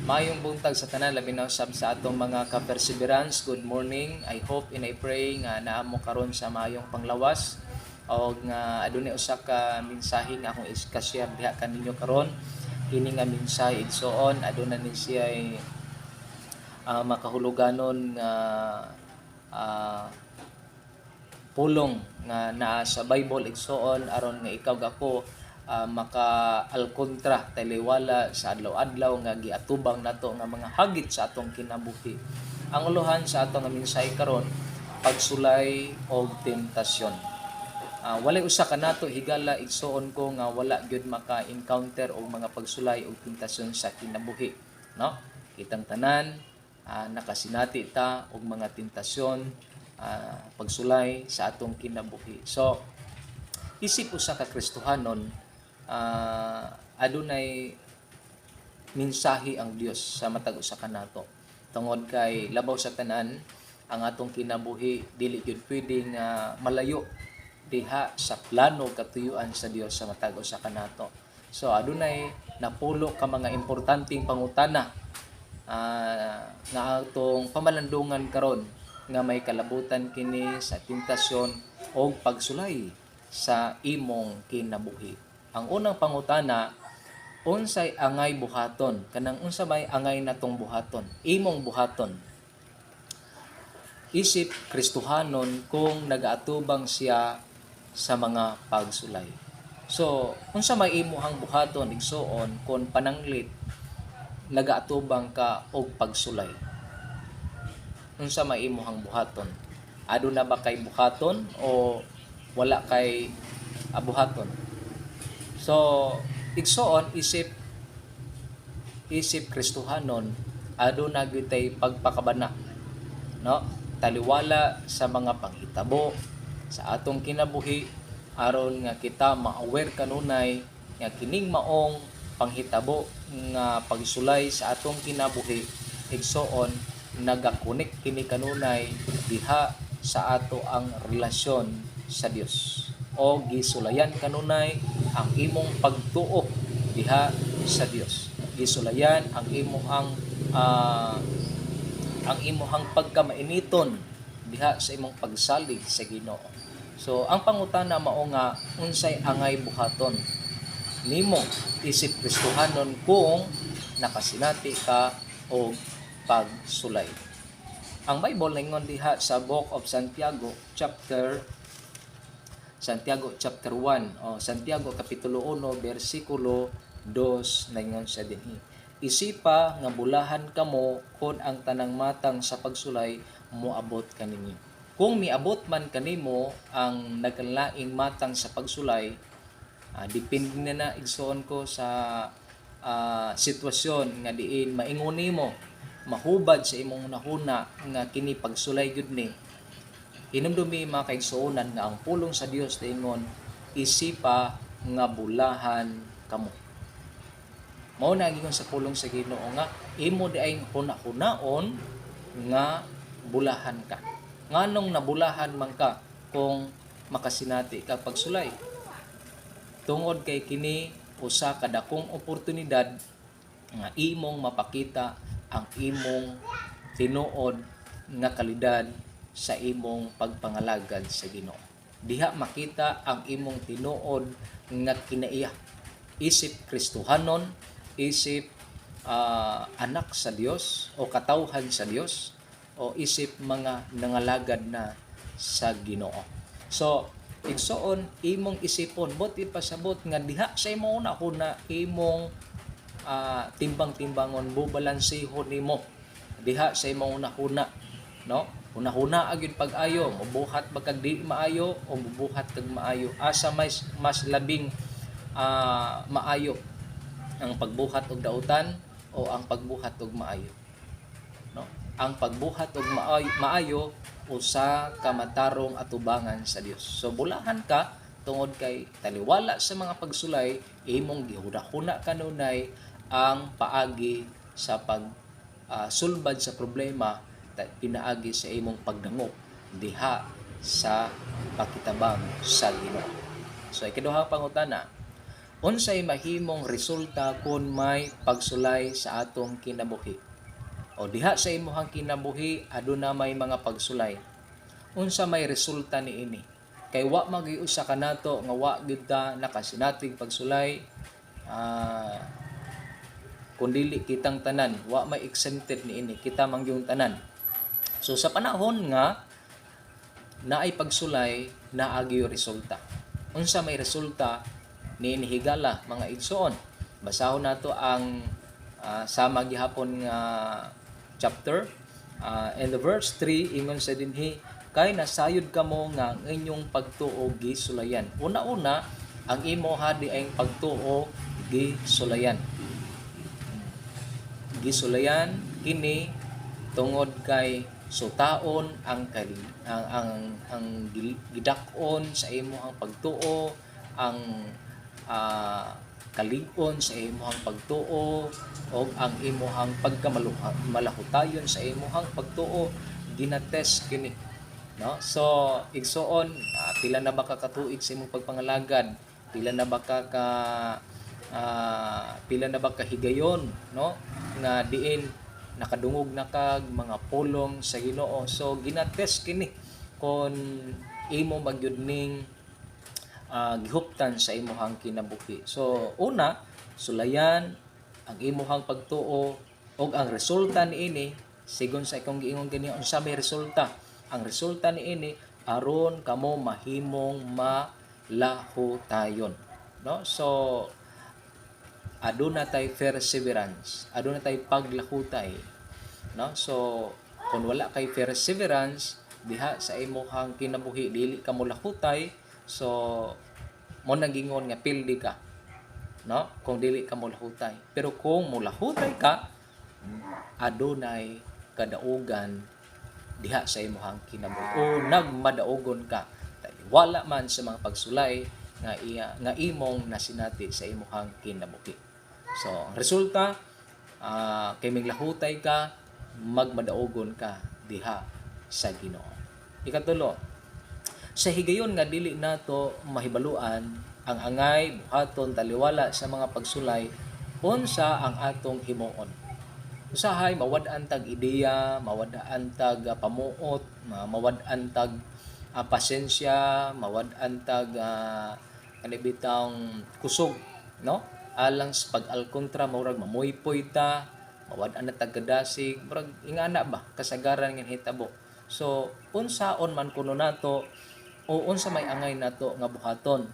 Mayong buntag sa tanan labi na usab sa atong mga ka-perseverance. Good morning. I hope and I pray nga naamo karon sa mayong panglawas og nga adunay usa ka mensahe nga akong iska-share diha kaninyo karon. Kini nga mensahe igsoon aduna ni siya makahuluganon nga ah, pulong nga naa sa Bible igsoon aron nga ikaw gako maka-alkontra taliwala sa adlaw-adlaw nga giatubang nato nga mga hagit sa atong kinabuhi. Ang uluhan sa atong nga mensahe karon pagsulay og tentasyon. Walay usa ka nato higala igsoon ko nga wala gyud maka-encounter og mga pagsulay og tentasyon sa kinabuhi, no? Kitang tanan nakasinati ta og mga tentasyon pagsulay sa atong kinabuhi. So isip usa ka Kristohanon adunay mensahe ang Dios sa matag usa ka nato. Tungod kay labaw sa tanan ang atong kinabuhi dili gyud pwedeng malayo diha sa plano katuyuan sa Dios sa matag usa ka nato. So adunay napulo ka mga importanteng pangutana nga atong pamalandungan karon nga may kalabutan kini sa tentasyon o pagsulay sa imong kinabuhi. Ang unang pangutana, unsay angay buhaton? Kanang unsa may angay natong buhaton? Imong buhaton. Isip Kristohanon kung nagaatubang siya sa mga pagsulay. So, unsa may imuhang buhaton igsoon kung pananglit nagaatubang ka og pagsulay? Unsa may imuhang buhaton? Aduna ba kay buhaton o wala kay buhaton? So, igsoon isip Kristohanon aduna gyud tay pagpakabana, no? Taliwala sa mga panghitabo sa atong kinabuhi aron nga kita ma-aware kanunay nga kining maong panghitabo nga pagsulay sa atong kinabuhi igsoon nagakonek kini kanunay diha sa ato ang relasyon sa Dios o gisulayan kanunay ang imong pagtuo diha sa Dios. Gisulayan ang imong pagkamainiton diha sa imong pagsalig sa Ginoo. So ang pangutana mao nga unsay angay buhaton nimo isip Kristohanon kung nakasinati ka og pagsulay. Ang Bible ningon diha sa Book of Santiago chapter 1 o Santiago kapitulo 1 bersikulo 2 ningon sa dinhi. Isipa nga bulahan kamo kon ang tanang matang sa pagsulay moabot kaninyo. Kung miabot man kanimo ang nagkalaing matang sa pagsulay, depende na igsoon ko sa sitwasyon nga diin maingon nimo mahubad sa imong nahuna nga kini pagsulay gyud ni. Hinumdumi mga kaigsuonan nga ang pulong sa Dios tingon isipa nga bulahan kamo. Mao na gingon sa pulong sa Ginoo nga imo di ay huna-hunaon nga bulahan ka. Nganong nabulahan man ka kung makasinati ka pagsulay? Tungod kay kini usa ka dakong oportunidad nga imong mapakita ang imong tinuod nga kalidad sa imong pagpangalagad sa Ginoo. Diha makita ang imong tinuod nga kinaiya. Isip Kristohanon, isip anak sa Dios o katawhan sa Dios o isip mga nangalagad na sa Ginoo. So, igsoon imong isipon bot ipasabot nga diha sa imong una imong timbang-timbangon bubalansehon nimo diha sa imong una, no? Una agud pag-ayo mabuhat ba kag di maayo o mabuhat kag maayo asa mas labing maayo ang pagbuhat og dautan o ang pagbuhat og maayo, no? Ang pagbuhat og maayo usa ka matarong atubangan sa Dios. So bulahan ka tungod kay taliwala sa mga pagsulay imong gihuna-huna kanunay ang paagi sa sulbad sa problema pinaagi sa imong pagdangop diha sa pakitabang sa Ginoo. So ikaduhang pangutana, Unsay mahimong resulta kung may pagsulay sa atong kinabuhi? O diha sa imuhang kinabuhi aduna may mga pagsulay. Unsa may resulta niini? Kay wa magiusa kanato nga wa gyud ta nakasinatig pagsulay, kundili kitang tanan, wa may exempted niini, kita man gyud tanan. So sa panahon nga naay pagsulay, naagi yung resulta. Unsa may resulta niini higala mga igsoon. Basahon nato ang sama gihapon nga chapter, and the verse 3 ingon sa dinhi, kay nasayod kamo nga ang inyong pagtuo gisulayan. Una-una, ang imo hadi ay pagtuo gisulayan. Gisulayan kini tungod kay sutaon ang gidak-on sa imong pagtuo, ang kalig-on sa imong pagtuo, o ang imong pagkamalahutayon sa imong pagtuo ginatest kini, no? So igsoon, pila na ba ka katuig sa imong pagpangalagad, pila na ba ka higayon, no, nga diin nakadungog na kag mga pulong sa Ginoo. So ginatest kini kon imo magyud ning gihuptan sa imong kinabuhi. So una, sulayan ang imong pagtuo, og ang resulta niini sigon sa ikong giingon kani unsa may resulta. Ang resulta niini aron kamo mahimong malahutayon, no? So aduna tay perseverance, aduna tay paglahutay, no? So kung wala kay perseverance diha sa imong kinabuhi, dili ka molahutay, so mo nagingon nga pildi ka, no? Kung dili ka molahutay. Pero kung molahutay ka, adunay kadaugan diha sa imong kinabuhi, o nagmadaugon ka, wala man sa mga pagsulay nga imong nasinati sa imong kinabuhi. So, ang resulta, kay miglahutay ka, magmadaugon ka diha sa Ginoo. Ikatulo, sa higayon nga dili nato mahibaluan ang angay, buhaton, taliwala sa mga pagsulay, unsa ang atong himuon. Usahay mawad-an tag ideya, mawad-an tag pamuot, mawad-an tag pasensya, mawad-an tag kanibitang kusog, no? Alang sa pag-alkontra murag mamuypoy ta, mawad-an na tagkadasig, murag ingana ba kasagaran nga hitabo. So unsaon man kuno nato, o unsa may angay nato nga buhaton,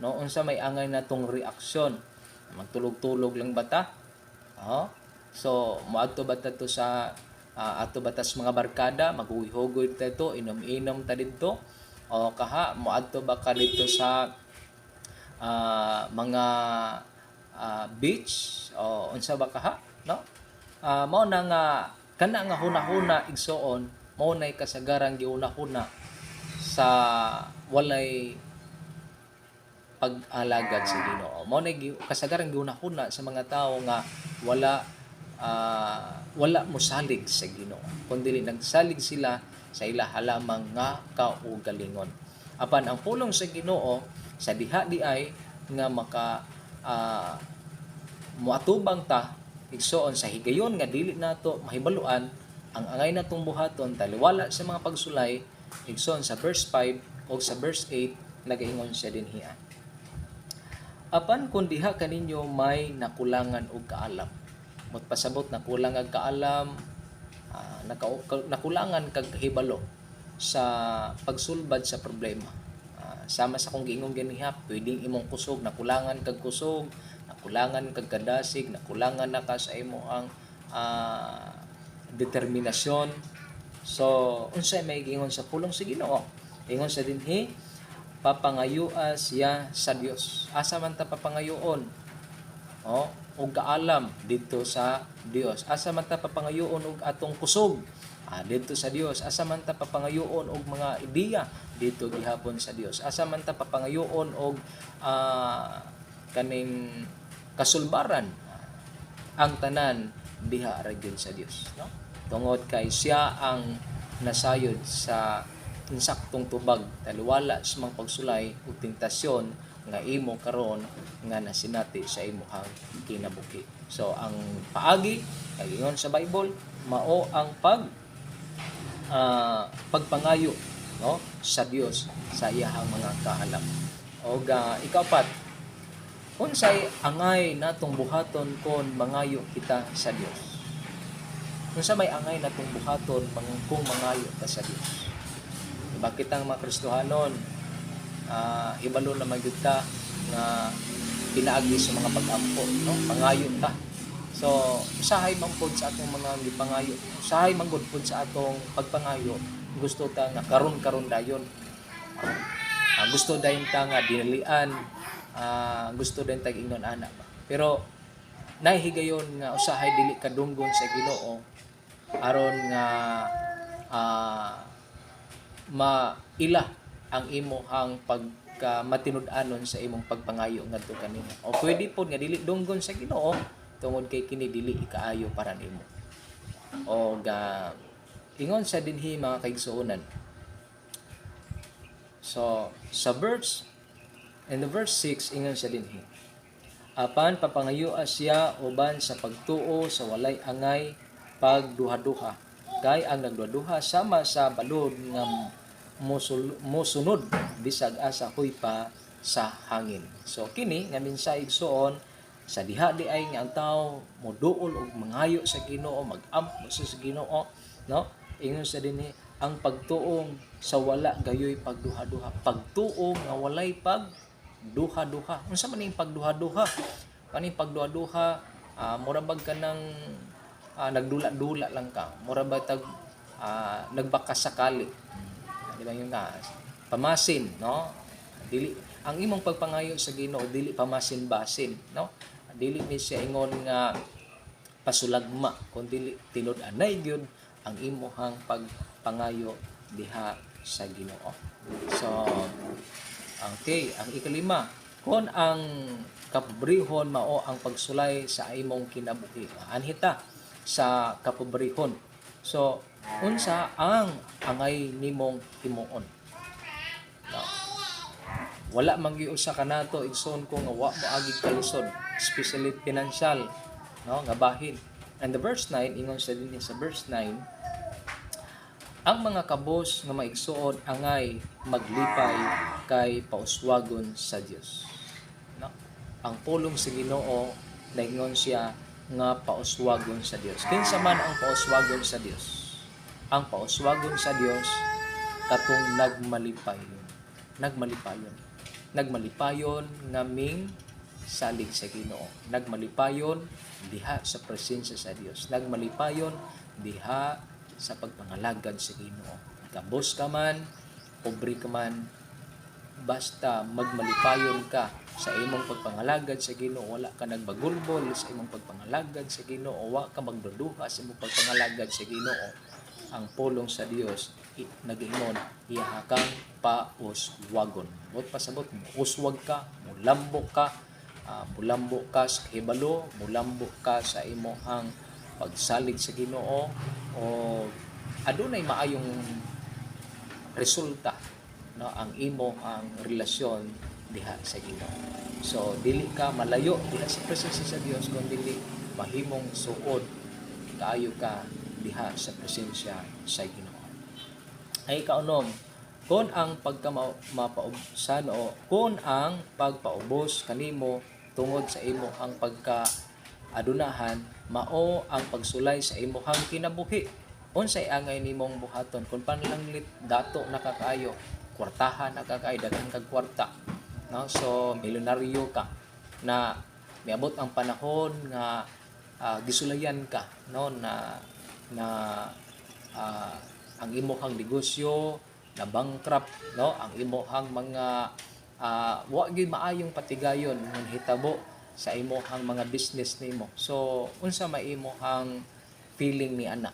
no? Unsa may angay natong reaksyon, magtulog-tulog lang bata, so moadto ba ta to sa ato batas mga barkada, maghuhugoy ta to, inom-inom ta didto, o kaha moadto ba ka dito sa mga beach, o unsa ba kaha, no? Mao na nga kana nga hunahuna igsoon, mao nay kasagaran giuna-huna sa walay pag-alagad sa Ginoo. Mao nay kasagaran giuna-huna sa mga tawo nga wala mosalig sa Ginoo, kundi nagsalig sila sa ila halamang nga kaugalingon. Apan ang pulong sa Ginoo sa diha di ay nga moatubang ta igsoon sa higayon nga dili nato mahibaluan ang angay natong buhaton taliwala sa mga pagsulay, igsoon sa verse 5 o sa verse 8 nagaingon siya dinhiya. Apan kung diha kaninyo may nakulangan og kaalam, magpasabot na kulang ang kaalam, nakulangan kag hibalo sa pagsulbad sa problema, sama sa kung giingong ganiha, pwedeng imong kusog, nakulangan kag kusog, nakulangan kag kadasig, nakulangan na ka sa imong determinasyon. So unsay may giingon sa pulong sa Ginoo? Ingon sa dinhi, papangayua siya sa Dios. Asa man ta papangayoon? Og kaalam dito sa Dios. Asa man ta papangayoon og atong kusog? Dito sa Dios. Asa man ta papangayoon og mga ideya? Dito gihapon sa Dios. Asa man ta papangayoon og kaning kasulbaran? Ang tanan diha ra gyud sa Dios, no? Tungod kay siya ang nasayod sa insaktong tubag, taliwala sa mga pagsulay ug tentasyon nga imo karon nga nasinati sa imong kinabuhi. So ang paagi kay ingon sa Bible mao ang pagpangayo, no, sa Dios sa iyahang mga kahalap. O ikapat, unsay angay natong buhaton kon mangayo kita sa Dios? Unsa may angay natong buhaton kung mangayo ta sa Dios? Bakit ang mga Kristohanon hibalo na magyud ta nga pinaagi sa mga pag-ampo, no? Pangayo ta. So, usahay man pod sa atong mga gipangayo. Usahay man gud pod sa atong pagpangayo. Gusto ta nga karon dayon. Gusto dayon ta nga dinalian. Gusto dayon ta ingnon ana ba. Pero nahigayon nga usahay dili kadunggon sa Ginoo aron nga maila ang imong matinud-anon sa imong pagpangayo ngadto kanimo. O pwede pod nga dili dunggon sa Ginoo tungod kay kini dili ikaayo para nimo. O ingon sa dinhi mga kaigsuonan. So sa in the verse 6 ingon sa dinhi. Apan papangayoa siya uban sa pagtuo sa walay angay pagduha-duha. Kay ang nagduha-duha sama sa balod nga mosunod bisag asa huy pa sa hangin. So kini nga mensahe igsoon sa diha di ay nga ang tao moduol og mangayo sa Ginoo, mag-ampo sa Ginoo, no? Ingon sa dinhi ang pagtuong sa wala gayoy pagduha-duha. Pagtuong nga walay pagduha-duha. Unsa man ning pagduha-duha? Kani pagduha-duha, mura bag ka nang nagdula-dula lang ka. Mura ba tag nagbakas sakali. Di ba yung pamasin, no? Dili ang imong pagpangayo sa Ginoo dili pamasin-basin, no? Dili ni siya ingon nga pasulagma kun dili tinud-anay gyud ang imong pagpangayo diha sa Ginoo. So okay, ang ikalima, kon ang kapobrehon mao ang pagsulay sa imong kinabuhi. Anhita sa kapobrehon. So unsa ang angay nimong himuon? No. Wala magiusa kanato igsoon ko nga wa mo agi kalisod, especially financial, no, nga bahin. And the verse 9 ingon sa dinhi sa verse 9, ang mga kabos nga maigsuon angay maglipay kay pauswagon sa Dios. No? Ang pulong sa Ginoo naingon siya nga pauswagon sa Dios. Kinsa man ang pauswagon sa Dios? Ang pauswagon sa Dios katong nagmalipayon ngaming salig sa Ginoo. Nagmalipayon diha sa presensya sa Dios. Nagmalipayon diha sa pagpangalagad sa Ginoo. Kabos ka man, pobre ka man, basta magmalipayon ka sa imong pagpangalagad sa Ginoo, wala ka nagbagulbol sa imong pagpangalagad sa Ginoo, wala ka magduduha sa imong pagpangalagad sa Ginoo. Ang pulong sa Dios nag-ingon iya kang pauswagon. Bot pasabot mo uswag ka, mulambok ka sa hibalo, mulambok ka sa imong pagsalig sa Ginoo o adunay maayong resulta, no, ang imo ang relasyon diha sa Ginoo. So dili ka malayo diha sa presensya sa Dios kun dili mahimong suod kaayo ka diha sa presensya sa Ginoo. Ay kaunom, kung ang pagpaubos kanimo tungod sa imo ang pagkaadunahan mao ang pagsulay sa imong kinabuhi. Unsay angay nimong buhaton kung panlanglit dato nakakaayo, kwartahan nakakaayo, daghang kag kwarta, no? So milyonaryo ka na miabot ang panahon nga gisulayan ka, no, na ang imong negosyo na bankrupt, no, ang imong mga wa gyud maayong patigayon ngun hitabo sa imong mga business nimo. So unsa may imong feeling ni ana?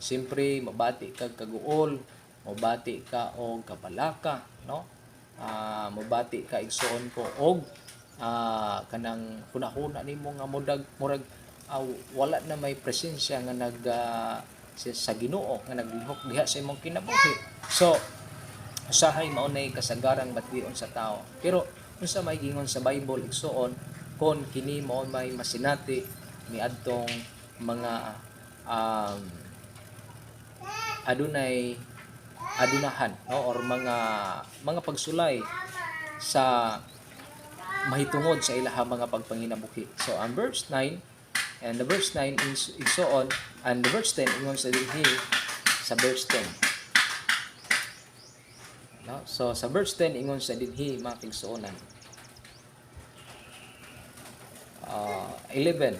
Siyempre mabati kag kaguol, mabati ka og kabalaka, no? Mabati ka igsoon ko og kanang hunahuna nimo nga murag wala na may presensya nga sa Ginoo nga naglihok diha sa imong kinabuhi. So usahay mao nay kasagarang bation sa tao. Pero unsa may gingon sa Bible igsoon kon kini mao may masinati niadtong mga um, adunay adunahan, no, or mga pagsulay sa mahitungod sa ilahang mga pagpanginabuhi. So ang verse 9 and the verse 9 is igsoon, and the verse 10 ingon sa dinhi sa verse 10. No? So sa verse 10 ingon sa dinhi mga kigsuonan. 11.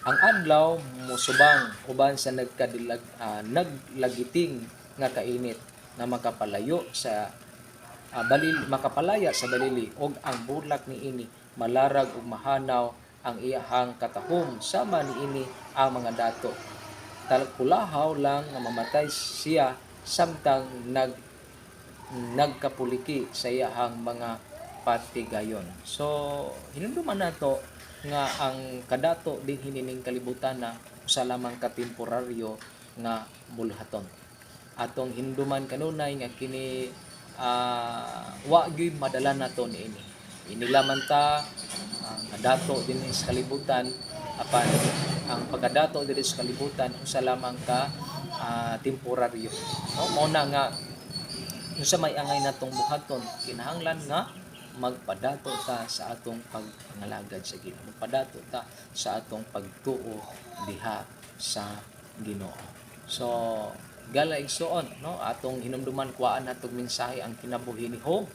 Ang adlaw musubang uban sa naglagiting nga kainit nga makapalaya sa balili og ang bulak niini malarag ug mahanaw ang iyahang katahom sama niini ang mga dato. Talkulahaw lang nga mamatay siya samtang nagkapuliki sa iyahang mga patigayon. So hinumduman nato nga ang kadato din hinining kalibutan na usa lamang ka temporaryo nga bulhaton. Atong hinduman kanunay nga kini wa gyud madala nato niini. Inilaman ta ang kadato din sa kalibutan apan ang pagkadato diri sa kalibutan usa lamang ka temporaryo. No, mao na nga unsa may angay natong buhaton kinahanglan nga magpadato ta sa atong pagpangalagad sa Ginoo. Magpadato ta sa atong pagtuo diha sa Ginoo. So gala igsoon, no, atong hinumduman kuhaan natong mensahe ang kinabuhi ni Job.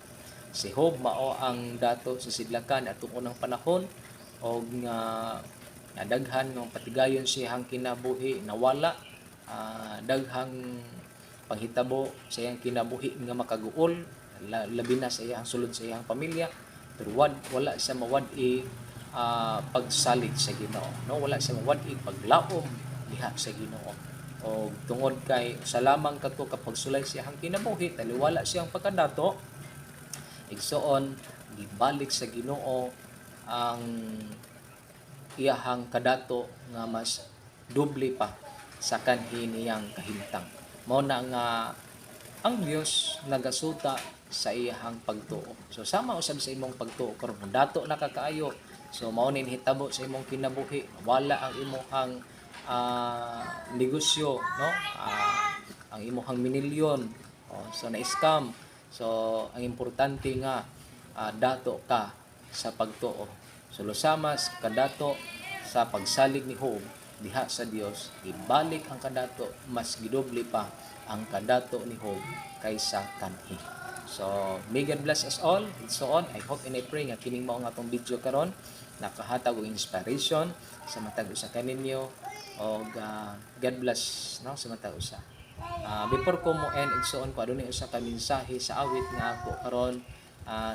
Si Job mao ang dato sa sidlakan atong unang panahon og daghan ng patigayon siyang kinabuhi nawala, daghang panghitabo sa iyang kinabuhi nga makaguol, labi na sa iyang sulod sa iyang pamilya, pero wala siya mawad-i pagsalig sa Ginoo, no, wala siya mawad-i paglaom diha sa Ginoo. O tungod kay sa lamang kadto kapag sulay siyang kinabuhi taliwala siyang pagkadato, igsoon gibalik sa Ginoo ang iyahang kadato nga mas doble pa sa kanhi niyang kahimtang. Mao na nga ang Dios nagasuta sa iyahang pagtuo. So sama usab sa imong pagtuo karon dato na kakaayo. So mao ni hitabo sa imong kinabuhi, wala ang imong negosyo, no? Ang imong minilyon, so na-scam. So ang importante nga dato ka sa pagtuo. So lusama kadato sa pagsalig ni Job diha sa Dios, ibalik ang kadato mas gidoble pa ang kadato ni Job kaysa kanhi. So may God bless us all. So on, I hope and I pray nga kining mao nga atong video karon nakahatag og inspiration sa matag usa kaninyo og God bless, no, sa matag usa. Before ko mo end igsoon ko adunay usa ka mensahe sa awit nga ako karon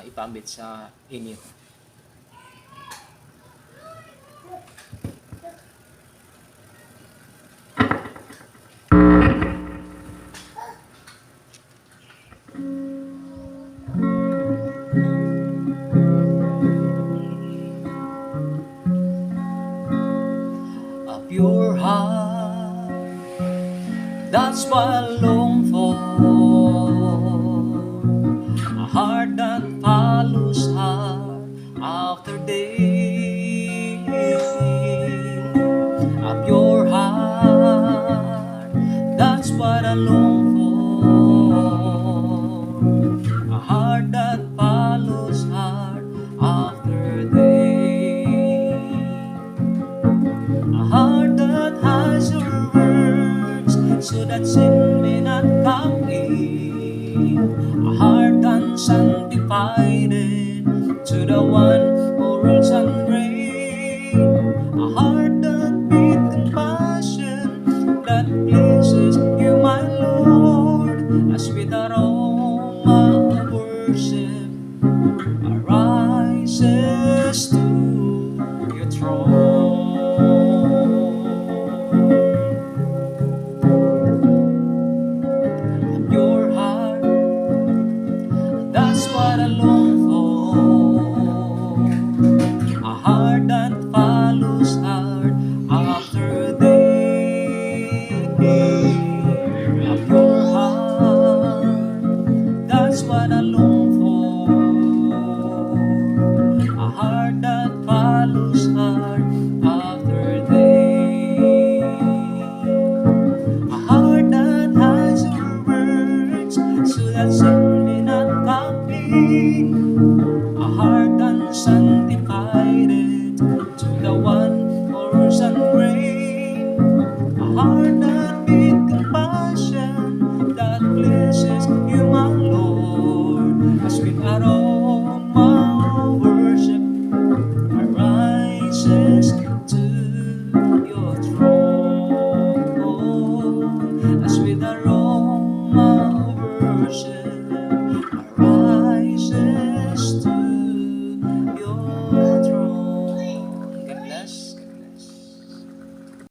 ipaambit sa inyo. Pure heart, that's what I long for. A heart that follows hard after day. A pure heart, that's what I long for. A heart that follows hard after day. A heart that has your words, so that sin may not come in. A heart unsanctified to the one who rules and reigns. A heart that with compassion that pleases you, my Lord, as with aroma of worship arises to your throne. Your heart, that's what I long for. worship